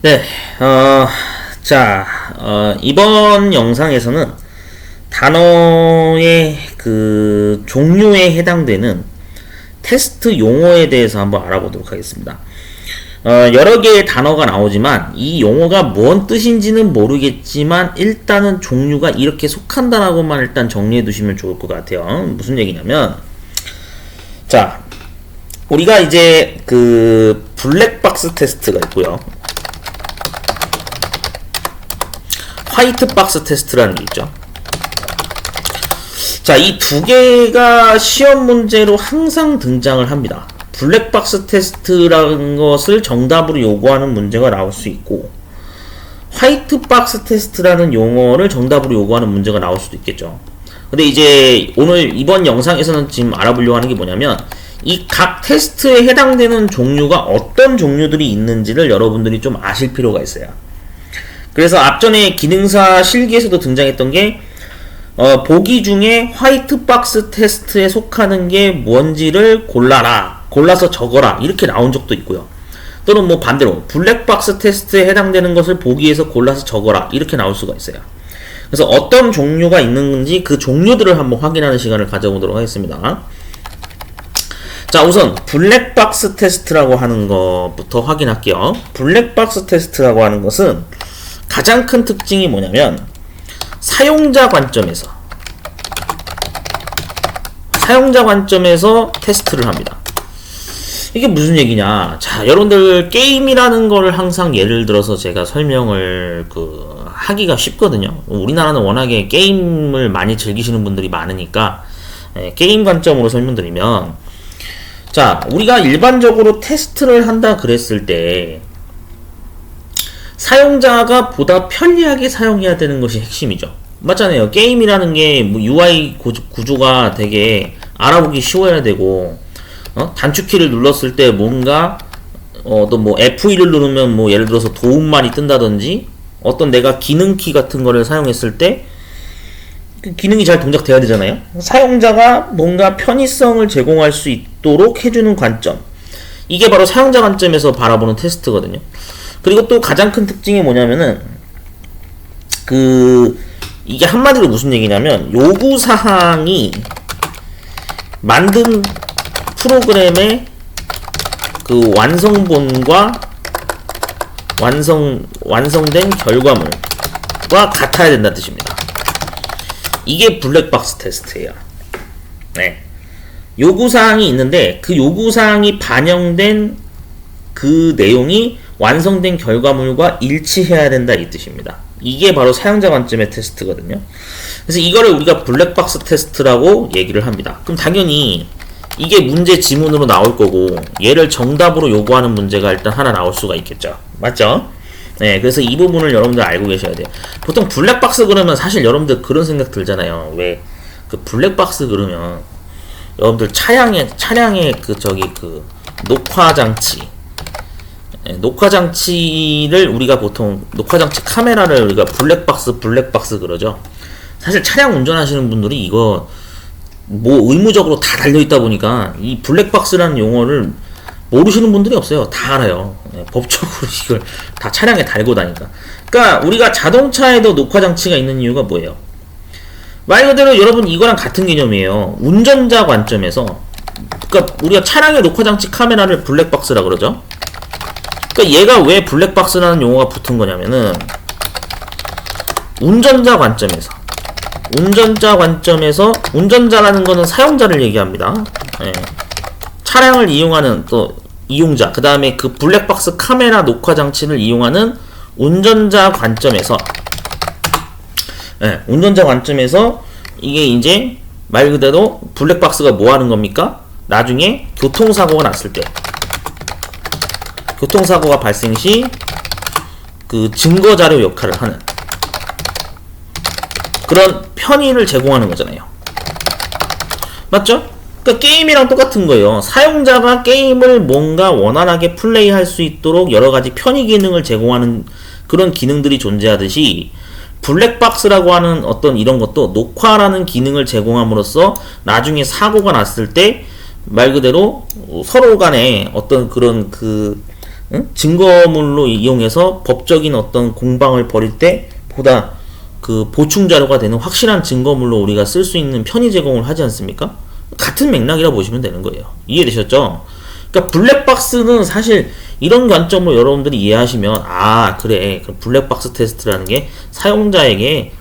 네, 이번 영상에서는 단어의 그 종류에 해당되는 테스트 용어에 대해서 한번 알아보도록 하겠습니다. 여러 개의 단어가 나오지만 이 용어가 뭔 뜻인지는 모르겠지만 일단은 종류가 이렇게 속한다라고만 일단 정리해 두시면 좋을 것 같아요. 무슨 얘기냐면, 자, 우리가 이제 그 블랙박스 테스트가 있고요. 화이트박스 테스트라는 게 있죠. 자, 이 두 개가 시험 문제로 항상 등장을 합니다. 블랙박스 테스트라는 것을 정답으로 요구하는 문제가 나올 수 있고, 화이트박스 테스트라는 용어를 정답으로 요구하는 문제가 나올 수도 있겠죠. 근데 이제 오늘 이번 영상에서는 지금 알아보려고 하는 게 뭐냐면, 이 각 테스트에 해당되는 종류가 어떤 종류들이 있는지를 여러분들이 좀 아실 필요가 있어요. 그래서 앞전에 기능사 실기에서도 등장했던 게 보기 중에 화이트박스 테스트에 속하는 게 뭔지를 골라서 적어라, 이렇게 나온 적도 있고요. 또는 뭐 반대로 블랙박스 테스트에 해당되는 것을 보기에서 골라서 적어라, 이렇게 나올 수가 있어요. 그래서 어떤 종류가 있는지 그 종류들을 한번 확인하는 시간을 가져보도록 하겠습니다. 자, 우선 블랙박스 테스트라고 하는 것부터 확인할게요. 블랙박스 테스트라고 하는 것은 가장 큰 특징이 뭐냐면, 사용자 관점에서 테스트를 합니다. 이게 무슨 얘기냐? 자, 여러분들 게임이라는 거를 항상 예를 들어서 제가 설명을 하기가 쉽거든요. 우리나라는 워낙에 게임을 많이 즐기시는 분들이 많으니까 게임 관점으로 설명드리면, 자, 우리가 일반적으로 테스트를 한다 그랬을 때 사용자가 보다 편리하게 사용해야 되는 것이 핵심이죠. 맞잖아요. 게임이라는 게 뭐 UI 구조가 되게 알아보기 쉬워야 되고, 단축키를 눌렀을 때 뭔가 또 뭐 F1을 누르면 뭐 예를 들어서 도움말이 뜬다든지, 어떤 내가 기능키 같은 거를 사용했을 때 그 기능이 잘 동작돼야 되잖아요. 사용자가 뭔가 편의성을 제공할 수 있도록 해주는 관점, 이게 바로 사용자 관점에서 바라보는 테스트거든요. 그리고 또 가장 큰 특징이 뭐냐면은, 이게 한마디로 무슨 얘기냐면, 요구사항이 만든 프로그램의 그 완성본과 완성된 결과물과 같아야 된다는 뜻입니다. 이게 블랙박스 테스트예요. 네. 요구사항이 있는데 그 요구사항이 반영된 그 내용이 완성된 결과물과 일치해야 된다, 이 뜻입니다. 이게 바로 사용자 관점의 테스트거든요. 그래서 이거를 우리가 블랙박스 테스트라고 얘기를 합니다. 그럼 당연히 이게 문제 지문으로 나올 거고, 얘를 정답으로 요구하는 문제가 일단 하나 나올 수가 있겠죠. 맞죠? 네, 그래서 이 부분을 여러분들 알고 계셔야 돼요. 보통 블랙박스 그러면 사실 여러분들 그런 생각 들잖아요. 왜? 그 블랙박스 그러면 여러분들 차량의 녹화장치를 우리가 보통 녹화장치 카메라를 우리가 블랙박스 그러죠. 사실 차량 운전하시는 분들이 이거 뭐 의무적으로 다 달려있다 보니까 이 블랙박스라는 용어를 모르시는 분들이 없어요. 다 알아요. 법적으로 이걸 다 차량에 달고 다니까. 그러니까 우리가 자동차에도 녹화장치가 있는 이유가 뭐예요? 말 그대로 여러분 이거랑 같은 개념이에요. 운전자 관점에서, 그러니까 우리가 차량의 녹화장치 카메라를 블랙박스라 그러죠. 그러니까 얘가 왜 블랙박스라는 용어가 붙은 거냐면은, 운전자 관점에서 운전자라는 거는 사용자를 얘기합니다. 예. 차량을 이용하는 또 이용자, 그 다음에 그 블랙박스 카메라 녹화 장치를 이용하는 운전자 관점에서, 이게 이제 말 그대로 블랙박스가 뭐 하는 겁니까? 나중에 교통사고가 났을 때, 교통사고가 발생 시 그 증거자료 역할을 하는 그런 편의를 제공하는 거잖아요. 맞죠? 그러니까 게임이랑 똑같은 거예요. 사용자가 게임을 뭔가 원활하게 플레이할 수 있도록 여러가지 편의 기능을 제공하는 그런 기능들이 존재하듯이, 블랙박스라고 하는 어떤 이런 것도 녹화라는 기능을 제공함으로써 나중에 사고가 났을 때 말 그대로 서로 간에 어떤 그런 응? 증거물로 이용해서 법적인 어떤 공방을 벌일 때 보다 그 보충 자료가 되는 확실한 증거물로 우리가 쓸 수 있는 편의 제공을 하지 않습니까? 같은 맥락이라 보시면 되는 거예요. 이해되셨죠? 그러니까 블랙박스는 사실 이런 관점으로 여러분들이 이해하시면 아 그래 그 블랙박스 테스트라는 게 사용자에게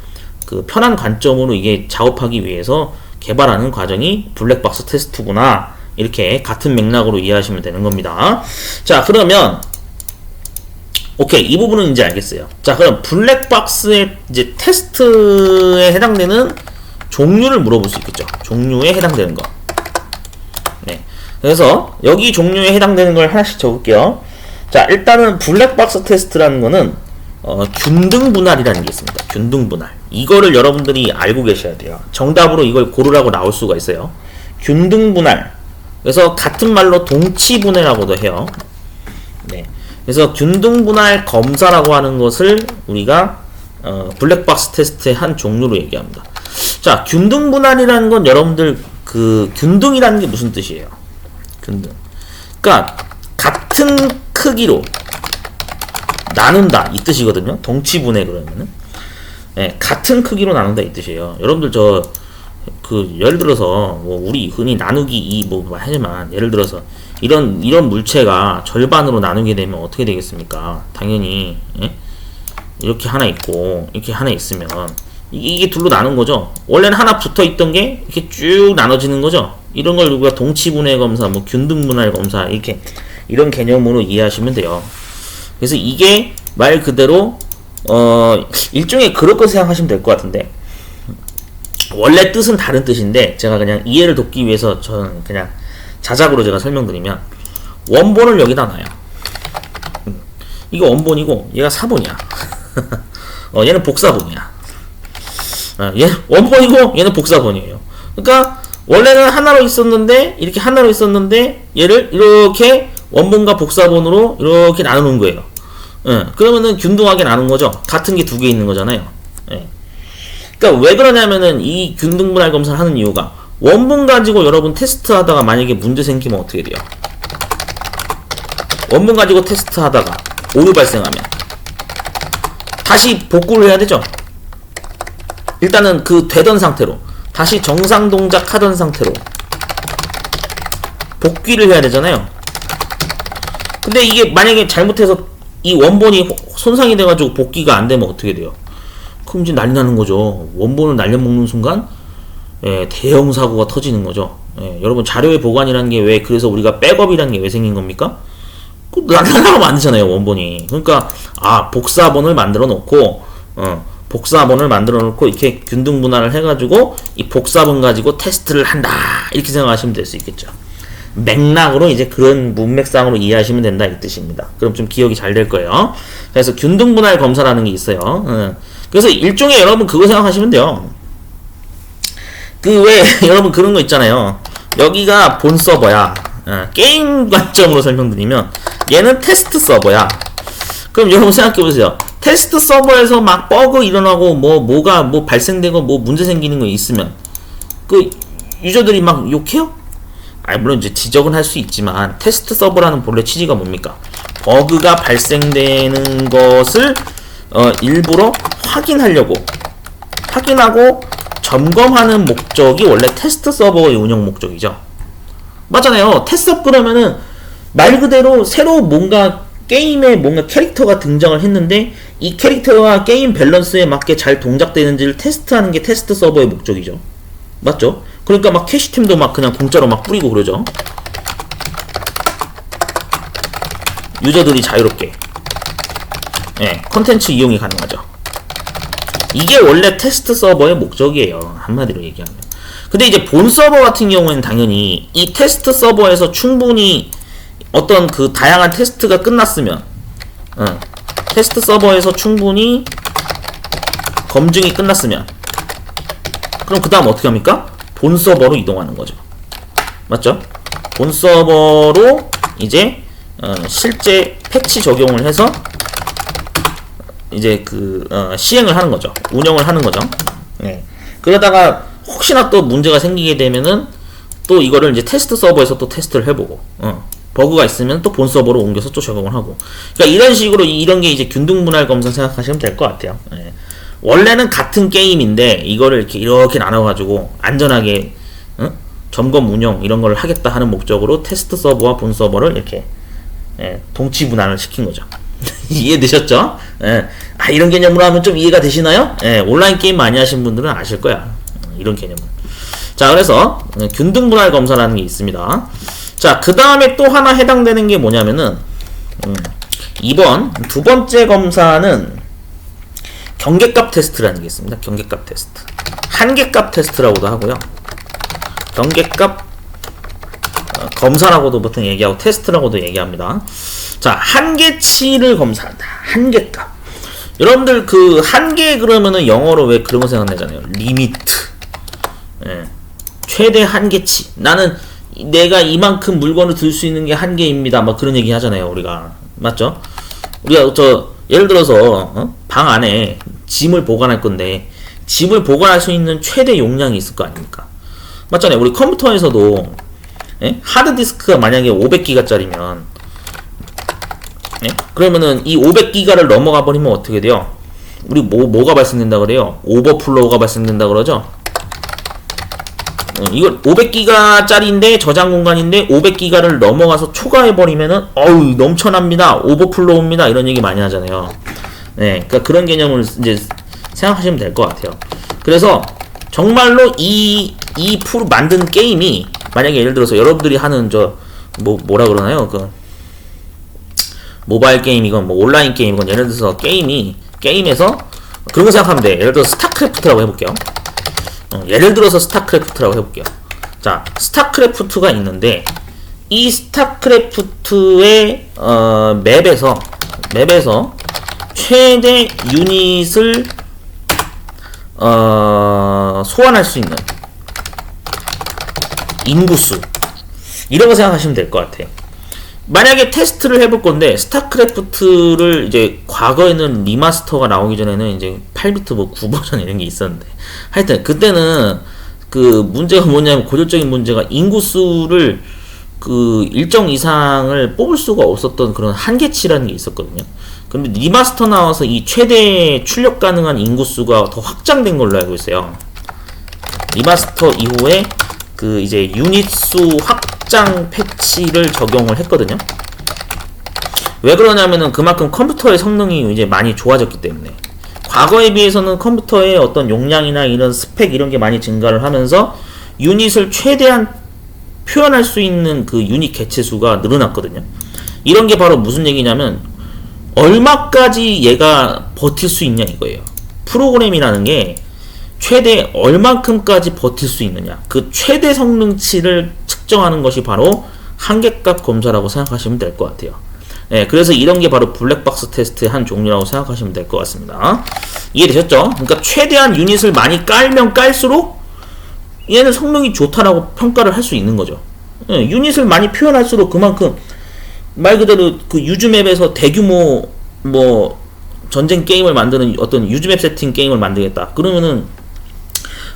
그 편한 관점으로 이게 작업하기 위해서 개발하는 과정이 블랙박스 테스트구나 이렇게 같은 맥락으로 이해하시면 되는 겁니다. 자 그러면 오케이 이 부분은 이제 알겠어요. 자 그럼 블랙박스의 이제 테스트에 해당되는 종류를 물어볼 수 있겠죠. 종류에 해당되는 거. 네. 그래서 여기 종류에 해당되는 걸 하나씩 적을게요. 자 일단은 블랙박스 테스트라는 거는 균등 분할이라는 게 있습니다. 균등 분할. 이거를 여러분들이 알고 계셔야 돼요. 정답으로 이걸 고르라고 나올 수가 있어요. 균등 분할. 그래서 같은 말로 동치 분해라고도 해요. 네. 그래서 균등 분할 검사라고 하는 것을 우리가 블랙박스 테스트의 한 종류로 얘기합니다. 자, 균등 분할이라는 건 여러분들 그 균등이라는 게 무슨 뜻이에요? 균등. 그러니까 같은 크기로 나눈다 이 뜻이거든요. 동치 분해 그러면은 같은 크기로 나눈다 이 뜻이에요. 여러분들 예를 들어서 뭐 우리 흔히 나누기 2 뭐 하지만 예를 들어서 이런 물체가 절반으로 나누게 되면 어떻게 되겠습니까? 당연히 이렇게 하나 있고 이렇게 하나 있으면 이게 둘로 나눈 거죠. 원래는 하나 붙어 있던 게 이렇게 쭉 나눠지는 거죠. 이런 걸 우리가 동치분해 검사, 뭐 균등분할 검사 이렇게 이런 개념으로 이해하시면 돼요. 그래서 이게 말 그대로 일종의 그럴 거 생각하시면 될 것 같은데 원래 뜻은 다른 뜻인데 제가 그냥 이해를 돕기 위해서 저는 그냥 자작으로 제가 설명드리면 원본을 여기다 놔요. 이거 원본이고 얘가 사본이야. 얘는 복사본이야. 얘 원본이고 얘는 복사본이에요. 그러니까 원래는 하나로 있었는데 이렇게 하나로 있었는데 얘를 이렇게 원본과 복사본으로 이렇게 나누는 거예요. 그러면은 균등하게 나눈 거죠. 같은 게 두 개 있는 거잖아요. 그러니까 왜 그러냐면은 이 균등분할 검사를 하는 이유가 원본 가지고 여러분 테스트 하다가 만약에 문제 생기면 어떻게 돼요? 원본 가지고 테스트 하다가 오류 발생하면 다시 복구를 해야 되죠. 일단은 그 되던 상태로 다시 정상 동작 하던 상태로 복귀를 해야 되잖아요. 근데 이게 만약에 잘못해서 이 원본이 손상이 돼가지고 복귀가 안 되면 어떻게 돼요? 그럼 이제 난리 나는 거죠. 원본을 날려먹는 순간 대형 사고가 터지는 거죠. 여러분 자료의 보관이라는 게 왜 그래서 우리가 백업이라는 게 왜 생긴 겁니까? 날라가면 안 되잖아요 원본이. 그러니까 복사본을 만들어 놓고 이렇게 균등 분할을 해가지고 이 복사본 가지고 테스트를 한다 이렇게 생각하시면 될 수 있겠죠. 맥락으로 이제 그런 문맥상으로 이해하시면 된다 이 뜻입니다. 그럼 좀 기억이 잘 될 거예요. 그래서 균등 분할 검사라는 게 있어요. 그래서 일종의 여러분 그거 생각하시면 돼요. 그 왜 여러분 그런 거 있잖아요. 여기가 본 서버야. 게임 관점으로 설명드리면 얘는 테스트 서버야. 그럼 여러분 생각해보세요. 테스트 서버에서 막 버그 일어나고 뭐가 발생되고 뭐 문제 생기는 거 있으면 그 유저들이 막 욕해요? 물론 이제 지적은 할 수 있지만 테스트 서버라는 본래 취지가 뭡니까? 버그가 발생되는 것을 일부러 확인하고 점검하는 목적이 원래 테스트 서버의 운영 목적이죠. 맞잖아요. 테스트 서버 그러면은 말 그대로 새로 게임에 뭔가 캐릭터가 등장을 했는데 이 캐릭터와 게임 밸런스에 맞게 잘 동작되는지를 테스트하는 게 테스트 서버의 목적이죠. 맞죠? 그러니까 막 캐시템도 막 그냥 공짜로 막 뿌리고 그러죠. 유저들이 자유롭게 컨텐츠 이용이 가능하죠. 이게 원래 테스트 서버의 목적이에요. 한마디로 얘기하면. 근데 이제 본 서버 같은 경우에는 당연히 이 테스트 서버에서 충분히 어떤 그 다양한 테스트가 끝났으면 테스트 서버에서 충분히 검증이 끝났으면 그럼 그 다음 어떻게 합니까? 본 서버로 이동하는 거죠. 맞죠? 본 서버로 이제 실제 패치 적용을 해서 이제 시행을 하는 거죠. 운영을 하는 거죠. 그러다가 혹시나 또 문제가 생기게 되면은 또 이거를 이제 테스트 서버에서 또 테스트를 해보고 버그가 있으면 또 본 서버로 옮겨서 또 적용을 하고. 그러니까 이런 식으로 이런 게 이제 균등 분할 검사 생각하시면 될 것 같아요. 예. 원래는 같은 게임인데 이거를 이렇게 나눠가지고 안전하게 점검 운영 이런 걸 하겠다 하는 목적으로 테스트 서버와 본 서버를 이렇게 동치 분할을 시킨 거죠. 이해되셨죠? 이런 개념으로 하면 좀 이해가 되시나요? 온라인 게임 많이 하신 분들은 아실 거야. 이런 개념은. 자, 그래서 균등 분할 검사라는 게 있습니다. 자, 그 다음에 또 하나 해당되는 게 뭐냐면은 이번 두 번째 검사는 경계값 테스트라는 게 있습니다. 경계값 테스트. 한계값 테스트라고도 하고요. 경계값 검사라고도 보통 얘기하고 테스트라고도 얘기합니다. 자, 한계치를 검사한다. 한계값. 여러분들 그 한계 그러면은 영어로 왜 그런 거 생각나잖아요. 리미트. 최대 한계치. 나는 내가 이만큼 물건을 들 수 있는 게 한계입니다. 막 그런 얘기 하잖아요, 우리가. 맞죠? 우리가 예를 들어서 방 안에 짐을 보관할 건데 짐을 보관할 수 있는 최대 용량이 있을 거 아닙니까? 맞잖아요. 우리 컴퓨터에서도 하드디스크가 만약에 500기가짜리면 그러면은 이 500기가를 넘어가 버리면 어떻게 돼요? 우리 뭐가 발생된다 그래요? 오버플로우가 발생된다 그러죠? 이거 500기가짜리인데 저장 공간인데 500기가를 넘어가서 초과해버리면은 어우 넘쳐납니다. 오버플로우입니다. 이런 얘기 많이 하잖아요. 그러니까 그런 개념을 이제 생각하시면 될 것 같아요. 그래서 정말로 이 만든 게임이 만약에 예를 들어서 여러분들이 하는 뭐라 그러나요? 그 모바일 게임이건 뭐 온라인 게임이건 예를 들어서 게임에서 그런 거 생각하면 돼. 예를 들어서 스타크래프트라고 해볼게요. 예를 들어서 스타크래프트라고 해볼게요. 자, 스타크래프트가 있는데 이 스타크래프트의 맵에서 최대 유닛을 소환할 수 있는 인구수 이런 거 생각하시면 될 것 같아요. 만약에 테스트를 해볼 건데 스타크래프트를 이제 과거에는 리마스터가 나오기 전에는 이제 8비트 뭐 9버전 이런 게 있었는데 하여튼 그때는 그 문제가 뭐냐면 고질적인 문제가 인구수를 그 일정 이상을 뽑을 수가 없었던 그런 한계치라는 게 있었거든요. 근데 리마스터 나와서 이 최대 출력 가능한 인구수가 더 확장된 걸로 알고 있어요. 리마스터 이후에 그 이제 유닛 수 확장 패치를 적용을 했거든요. 왜 그러냐면은 그만큼 컴퓨터의 성능이 이제 많이 좋아졌기 때문에 과거에 비해서는 컴퓨터의 어떤 용량이나 이런 스펙 이런 게 많이 증가를 하면서 유닛을 최대한 표현할 수 있는 그 유닛 개체 수가 늘어났거든요. 이런 게 바로 무슨 얘기냐면 얼마까지 얘가 버틸 수 있냐 이거예요. 프로그램이라는 게 최대 얼만큼까지 버틸 수 있느냐 그 최대 성능치를 측정하는 것이 바로 한계값 검사라고 생각하시면 될 것 같아요. 그래서 이런 게 바로 블랙박스 테스트의 한 종류라고 생각하시면 될 것 같습니다. 이해되셨죠? 그러니까 최대한 유닛을 많이 깔면 깔수록 얘는 성능이 좋다라고 평가를 할 수 있는 거죠. 유닛을 많이 표현할수록 그만큼 말 그대로 그 유즈맵에서 대규모 뭐 전쟁 게임을 만드는 어떤 유즈맵 세팅 게임을 만들겠다 그러면은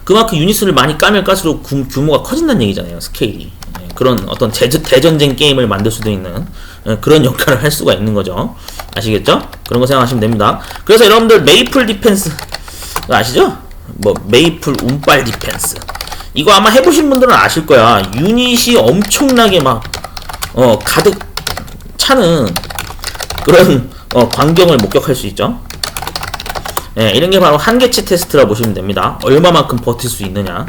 그만큼 유닛을 많이 까면 깔수록 규모가 커진다는 얘기잖아요. 스케일이. 그런 어떤 대전쟁 게임을 만들 수도 있는 그런 역할을 할 수가 있는 거죠. 아시겠죠? 그런 거 생각하시면 됩니다. 그래서 여러분들 메이플 디펜스 아시죠? 뭐 메이플 운빨 디펜스 이거 아마 해보신 분들은 아실 거야. 유닛이 엄청나게 막 가득 차는 그런 광경을 목격할 수 있죠. 이런 게 바로 한계치 테스트라고 보시면 됩니다. 얼마만큼 버틸 수 있느냐.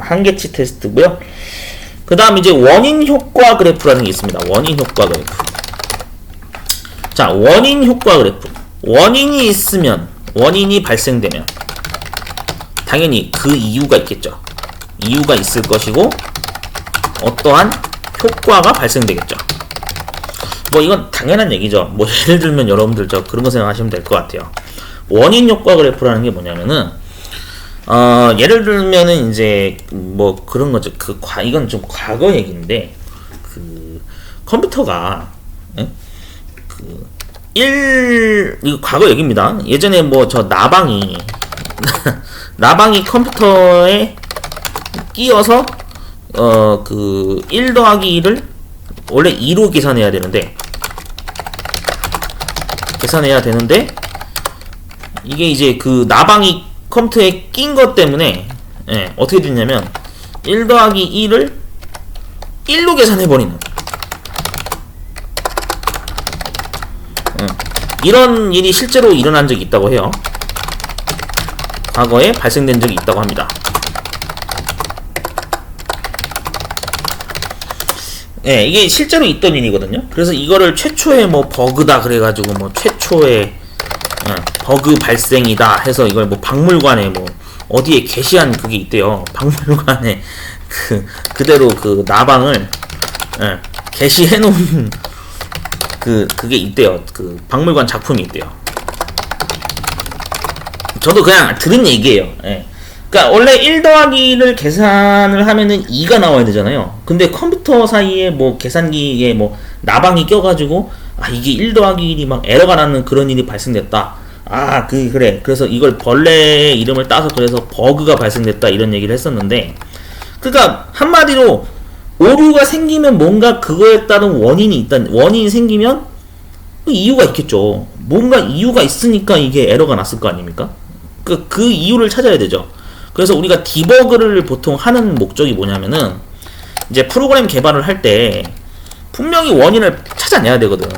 한계치 테스트고요. 그 다음 이제 원인 효과 그래프라는 게 있습니다. 원인 효과 그래프. 자, 원인 효과 그래프. 원인이 있으면, 원인이 발생되면 당연히 그 이유가 있겠죠. 이유가 있을 것이고 어떠한 효과가 발생되겠죠. 뭐 이건 당연한 얘기죠. 뭐 예를 들면 여러분들 그런 거 생각하시면 될 것 같아요. 원인 효과 그래프라는 게 뭐냐면은 예를 들면은 이제 뭐 그런 거죠. 이건 좀 과거 얘기인데 그 컴퓨터가 이거 과거 얘기입니다. 예전에 뭐 저 나방이 나방이 컴퓨터에 끼어서 그 1 더하기 1을 원래 2로 계산해야 되는데 이게 이제 그 나방이 컴퓨터에 낀 것 때문에 어떻게 됐냐면 1 더하기 1을 1로 계산해버리는 이런 일이 실제로 일어난 적이 있다고 해요. 과거에 발생된 적이 있다고 합니다. 이게 실제로 있던 일이거든요. 그래서 이거를 최초의 뭐 버그다 그래가지고 뭐 최초의 버그 발생이다 해서 이걸 뭐 박물관에 뭐 어디에 게시한 그게 있대요. 박물관에 그대로 그 나방을 게시해 놓은 그게 있대요. 그 박물관 작품이 있대요. 저도 그냥 들은 얘기예요. 그러니까 원래 1 더하기 1을 계산을 하면은 2가 나와야 되잖아요. 근데 컴퓨터 사이에 뭐 계산기에 뭐 나방이 껴가지고 이게 1 더하기 1이 막 에러가 나는 그런 일이 발생됐다. 그래. 그래서 이걸 벌레의 이름을 따서 그래서 버그가 발생됐다 이런 얘기를 했었는데, 그러니까 한마디로 오류가 생기면 뭔가 그거에 따른 원인이 생기면 이유가 있겠죠. 뭔가 이유가 있으니까 이게 에러가 났을 거 아닙니까? 그 이유를 찾아야 되죠. 그래서 우리가 디버그를 보통 하는 목적이 뭐냐면은 이제 프로그램 개발을 할 때 분명히 원인을 찾아내야 되거든.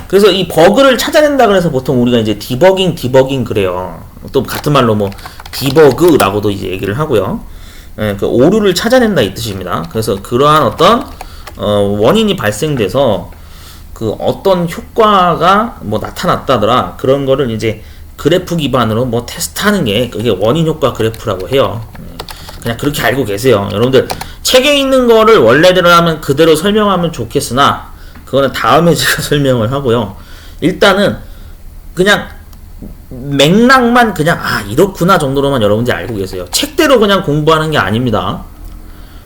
그래서 이 버그를 찾아낸다 그래서 보통 우리가 이제 디버깅 그래요. 또 같은 말로 뭐 디버그라고도 이제 얘기를 하고요. 그 오류를 찾아낸다 이 뜻입니다. 그래서 그러한 어떤 원인이 발생돼서 그 어떤 효과가 뭐 나타났다더라 그런 거를 이제 그래프 기반으로 뭐 테스트하는 게 그게 원인 효과 그래프라고 해요. 그냥 그렇게 알고 계세요. 여러분들 책에 있는 거를 원래대로 하면 그대로 설명하면 좋겠으나 그거는 다음에 제가 설명을 하고요. 일단은 그냥 맥락만 그냥 이렇구나 정도로만 여러분들이 알고 계세요. 책대로 그냥 공부하는 게 아닙니다.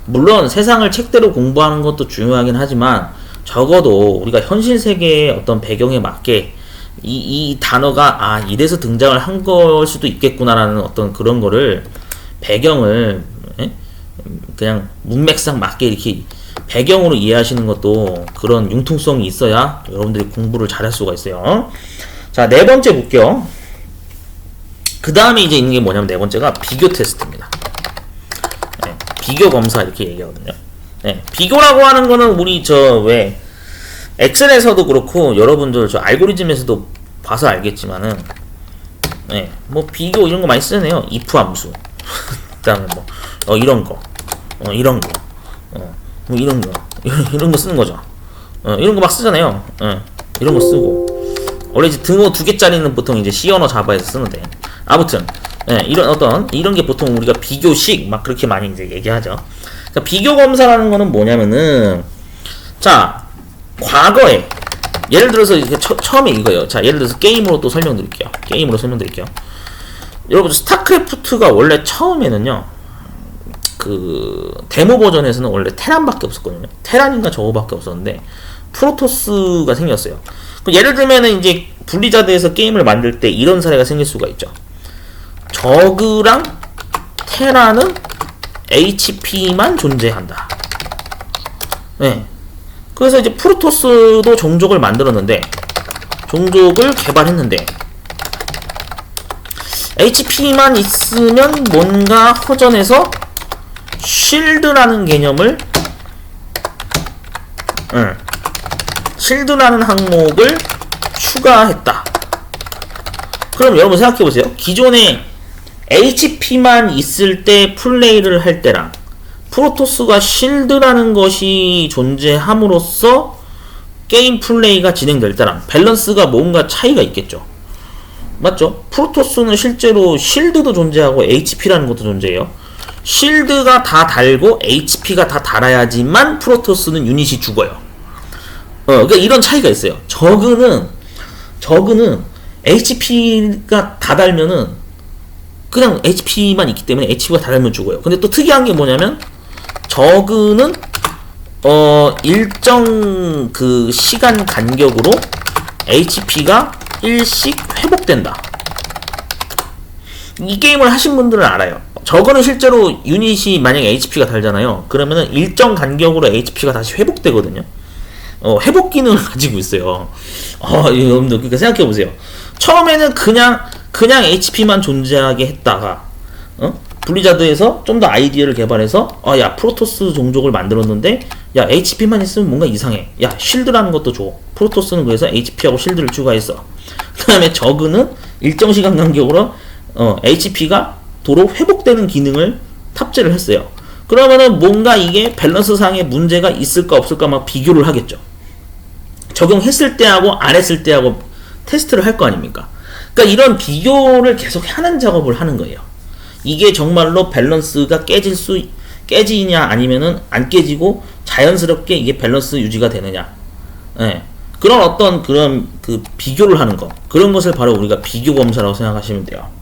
물론 세상을 책대로 공부하는 것도 중요하긴 하지만 적어도 우리가 현실 세계의 어떤 배경에 맞게 이 단어가 이래서 등장을 한 걸 수도 있겠구나라는 어떤 그런 거를 배경을 그냥 문맥상 맞게 이렇게 배경으로 이해하시는 것도 그런 융통성이 있어야 여러분들이 공부를 잘할 수가 있어요. 자, 네 번째 볼게요. 그 다음에 이제 있는 게 뭐냐면 네 번째가 비교 테스트입니다. 비교 검사 이렇게 얘기하거든요. 비교라고 하는 거는 우리 엑셀에서도 그렇고 여러분들 알고리즘에서도 봐서 알겠지만은 뭐 비교 이런 거 많이 쓰잖아요. if 함수 그다음에 뭐 이런 거 이런 거 쓰는 거죠. 이런 거 막 쓰잖아요. 이런 거 쓰고 원래 이제 등호 2개짜리는 보통 이제 C 언어 자바에서 쓰는데 아무튼 이런 게 보통 우리가 비교식 막 그렇게 많이 이제 얘기하죠. 그러니까 비교 검사라는 거는 뭐냐면은 자 과거에 예를 들어서 이게 처음에 이거예요. 자 예를 들어서 게임으로 또 설명드릴게요. 여러분 스타크래프트가 원래 처음에는요 그 데모 버전에서는 원래 테란밖에 없었거든요. 테란인가 저거밖에 없었는데 프로토스가 생겼어요. 예를 들면은 이제 블리자드에서 게임을 만들 때 이런 사례가 생길 수가 있죠. 저그랑 테란은 HP만 존재한다. 그래서 이제 프로토스도 종족을 만들었는데 종족을 개발했는데 HP만 있으면 뭔가 허전해서 쉴드라는 개념을 쉴드라는 항목을 추가했다. 그럼 여러분 생각해보세요. 기존에 HP만 있을 때 플레이를 할 때랑 프로토스가 쉴드라는 것이 존재함으로써 게임 플레이가 진행될 때랑 밸런스가 뭔가 차이가 있겠죠. 맞죠? 프로토스는 실제로 쉴드도 존재하고 HP라는 것도 존재해요. 쉴드가 다 달고 HP가 다 달아야지만 프로토스는 유닛이 죽어요. 그러니까 이런 차이가 있어요. 저그는 HP가 다 달면은 그냥 HP만 있기 때문에 HP가 다 달면 죽어요. 근데 또 특이한 게 뭐냐면 저그는 일정 그 시간 간격으로 HP가 일씩 회복된다. 이 게임을 하신 분들은 알아요. 저거는 실제로 유닛이 만약에 HP가 달잖아요. 그러면은 일정 간격으로 HP가 다시 회복되거든요. 회복 기능을 가지고 있어요. 여러분들 그러니까 생각해 보세요. 처음에는 그냥 HP만 존재하게 했다가 블리자드에서 좀 더 아이디어를 개발해서 야 프로토스 종족을 만들었는데 야 HP만 있으면 뭔가 이상해. 야 쉴드라는 것도 줘. 프로토스는 그래서 HP하고 쉴드를 추가했어. 그 다음에 저그는 일정 시간 간격으로 HP가 도로 회복되는 기능을 탑재를 했어요. 그러면은 뭔가 이게 밸런스 상의 문제가 있을까 없을까 막 비교를 하겠죠. 적용했을 때하고 안 했을 때하고 테스트를 할 거 아닙니까? 그러니까 이런 비교를 계속 하는 작업을 하는 거예요. 이게 정말로 밸런스가 깨지냐 아니면은 안 깨지고 자연스럽게 이게 밸런스 유지가 되느냐. 예. 그런 그 비교를 하는 거. 그런 것을 바로 우리가 비교 검사라고 생각하시면 돼요.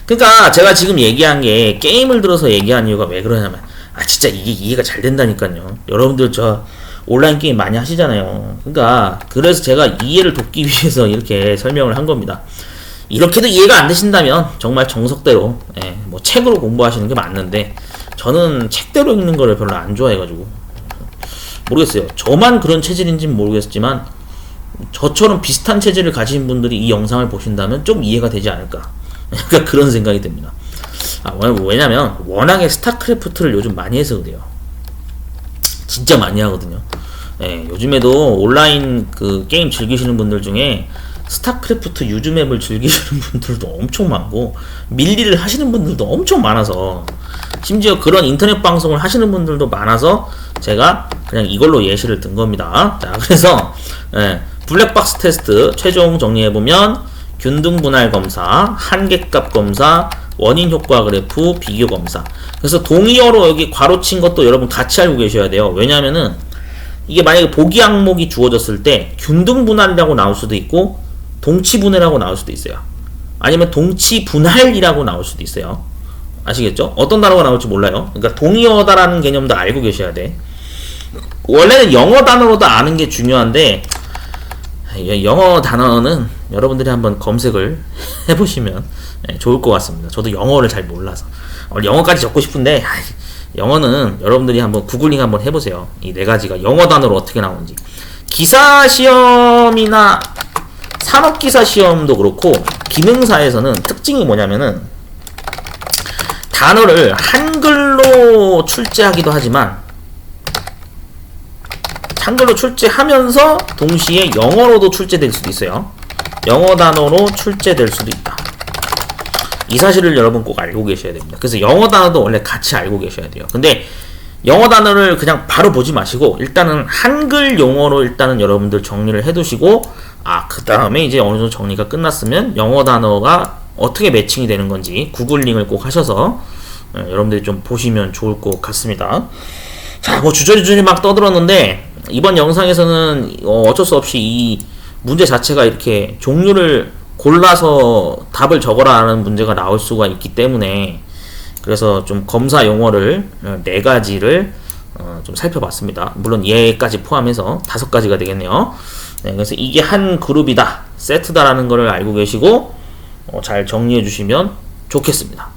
그러니까 제가 지금 얘기한 게 게임을 들어서 얘기한 이유가 왜 그러냐면 진짜 이게 이해가 잘 된다니까요. 여러분들 저 온라인 게임 많이 하시잖아요. 그러니까 그래서 제가 이해를 돕기 위해서 이렇게 설명을 한 겁니다. 이렇게도 이해가 안 되신다면 정말 정석대로 뭐 책으로 공부하시는 게 맞는데 저는 책대로 읽는 거를 별로 안 좋아해가지고 모르겠어요. 저만 그런 체질인지는 모르겠지만 저처럼 비슷한 체질을 가진 분들이 이 영상을 보신다면 좀 이해가 되지 않을까. 그러니까 그런 생각이 듭니다. 왜냐면 워낙에 스타크래프트를 요즘 많이 해서 그래요. 진짜 많이 하거든요. 요즘에도 온라인 그 게임 즐기시는 분들 중에 스타크래프트 유즈맵을 즐기시는 분들도 엄청 많고 밀리를 하시는 분들도 엄청 많아서 심지어 그런 인터넷 방송을 하시는 분들도 많아서 제가 그냥 이걸로 예시를 든 겁니다. 자, 그래서 블랙박스 테스트 최종 정리해보면 균등 분할 검사, 한계값 검사, 원인 효과 그래프, 비교 검사. 그래서 동의어로 여기 괄호친 것도 여러분 같이 알고 계셔야 돼요. 왜냐면은 이게 만약에 보기 항목이 주어졌을 때 균등 분할이라고 나올 수도 있고 동치 분해라고 나올 수도 있어요. 아니면 동치 분할이라고 나올 수도 있어요. 아시겠죠? 어떤 단어가 나올지 몰라요. 그러니까 동의어다라는 개념도 알고 계셔야 돼. 원래는 영어 단어로도 아는 게 중요한데 영어 단어는 여러분들이 한번 검색을 해보시면 좋을 것 같습니다. 저도 영어를 잘 몰라서 영어까지 적고 싶은데 영어는 여러분들이 한번 구글링 한번 해보세요. 이 네 가지가 영어 단어로 어떻게 나오는지. 기사 시험이나 산업기사 시험도 그렇고 기능사에서는 특징이 뭐냐면은 단어를 한글로 출제하기도 하지만 한글로 출제하면서 동시에 영어로도 출제될 수도 있어요. 영어 단어로 출제될 수도 있다. 이 사실을 여러분 꼭 알고 계셔야 됩니다. 그래서 영어 단어도 원래 같이 알고 계셔야 돼요. 근데 영어 단어를 그냥 바로 보지 마시고 일단은 한글 용어로 일단은 여러분들 정리를 해두시고 그 다음에 이제 어느 정도 정리가 끝났으면 영어 단어가 어떻게 매칭이 되는 건지 구글링을 꼭 하셔서 여러분들이 좀 보시면 좋을 것 같습니다. 자, 뭐 주저리주저리 막 떠들었는데 이번 영상에서는 어쩔 수 없이 이 문제 자체가 이렇게 종류를 골라서 답을 적어라 하는 문제가 나올 수가 있기 때문에 그래서 좀 검사 용어를 4가지를 좀 살펴봤습니다. 물론 얘까지 포함해서 5가지가 되겠네요. 그래서 이게 한 그룹이다, 세트다라는 것을 알고 계시고 잘 정리해 주시면 좋겠습니다.